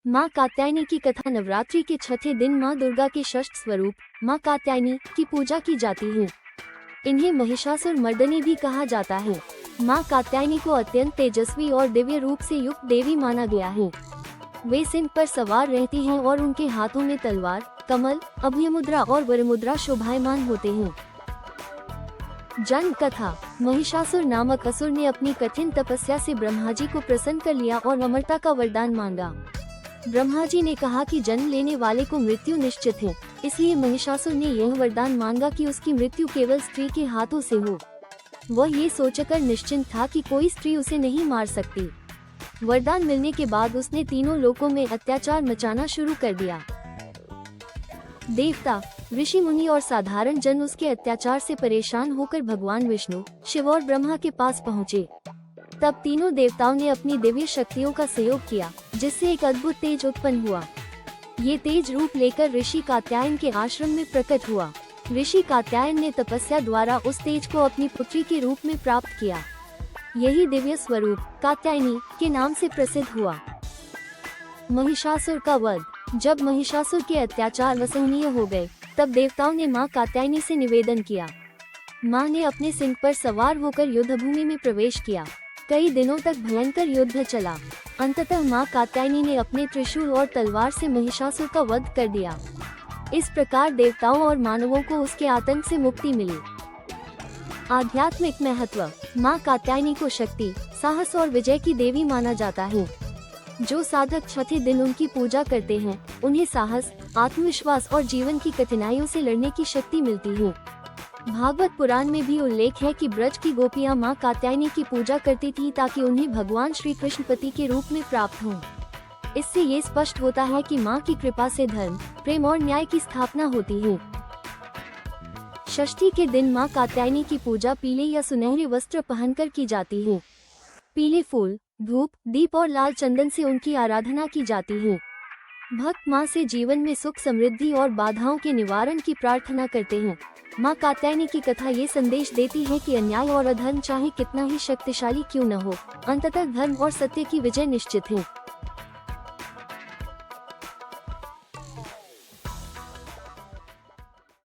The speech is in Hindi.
माँ कात्यायनी की कथा। नवरात्रि के छठे दिन माँ दुर्गा के षष्ठ स्वरूप माँ कात्यायनी की पूजा की जाती है। इन्हें महिषासुर मर्दनी भी कहा जाता है। माँ कात्यायनी को अत्यंत तेजस्वी और दिव्य रूप से युक्त देवी माना गया है। वे सिंह पर सवार रहती हैं और उनके हाथों में तलवार, कमल, अभय मुद्रा और वरमुद्रा शोभायमान होते हैं। जन्म कथा। महिषासुर नामक असुर ने अपनी कठिन तपस्या से ब्रह्मा जी को प्रसन्न कर लिया और अमरता का वरदान मांगा। ब्रह्मा जी ने कहा कि जन्म लेने वाले को मृत्यु निश्चित है, इसलिए महिषासुर ने यह वरदान मांगा कि उसकी मृत्यु केवल स्त्री के हाथों से हो। वह ये सोचकर निश्चिंत था कि कोई स्त्री उसे नहीं मार सकती। वरदान मिलने के बाद उसने तीनों लोकों में अत्याचार मचाना शुरू कर दिया। देवता, ऋषि मुनि और साधारण जन उसके अत्याचार से परेशान होकर भगवान विष्णु, शिव और ब्रह्मा के पास पहुँचे। तब तीनों देवताओं ने अपनी दिव्य शक्तियों का सहयोग किया, जिससे एक अद्भुत तेज उत्पन्न हुआ। ये तेज रूप लेकर ऋषि कात्यायन के आश्रम में प्रकट हुआ। ऋषि कात्यायन ने तपस्या द्वारा उस तेज को अपनी पुत्री के रूप में प्राप्त किया। यही दिव्य स्वरूप कात्यायनी के नाम से प्रसिद्ध हुआ। महिषासुर का वध। जब महिषासुर के अत्याचार असहनीय हो गए, तब देवताओं ने माँ कात्यायनी से निवेदन किया। माँ ने अपने सिंह पर सवार होकर युद्धभूमि में प्रवेश किया। कई दिनों तक भयंकर युद्ध चला। अंततः माँ कात्यायनी ने अपने त्रिशूल और तलवार से महिषासुर का वध कर दिया। इस प्रकार देवताओं और मानवों को उसके आतंक से मुक्ति मिली। आध्यात्मिक महत्व। माँ कात्यायनी को शक्ति, साहस और विजय की देवी माना जाता है। जो साधक छठे दिन उनकी पूजा करते हैं, उन्हें साहस, आत्मविश्वास और जीवन की कठिनाइयों से लड़ने की शक्ति मिलती है। भागवत पुराण में भी उल्लेख है कि ब्रज की गोपियां माँ कात्यायनी की पूजा करती थी ताकि उन्हें भगवान श्री कृष्ण पति के रूप में प्राप्त हों। इससे ये स्पष्ट होता है कि माँ की कृपा से धर्म, प्रेम और न्याय की स्थापना होती है। षष्ठी के दिन माँ कात्यायनी की पूजा पीले या सुनहरे वस्त्र पहनकर की जाती है। पीले फूल, धूप, दीप और लाल चंदन से उनकी आराधना की जाती है। भक्त माँ से जीवन में सुख, समृद्धि और बाधाओं के निवारण की प्रार्थना करते हैं। माँ कात्यायनी की कथा ये संदेश देती है कि अन्याय और अधर्म चाहे कितना ही शक्तिशाली क्यों न हो, अंततः धर्म और सत्य की विजय निश्चित है।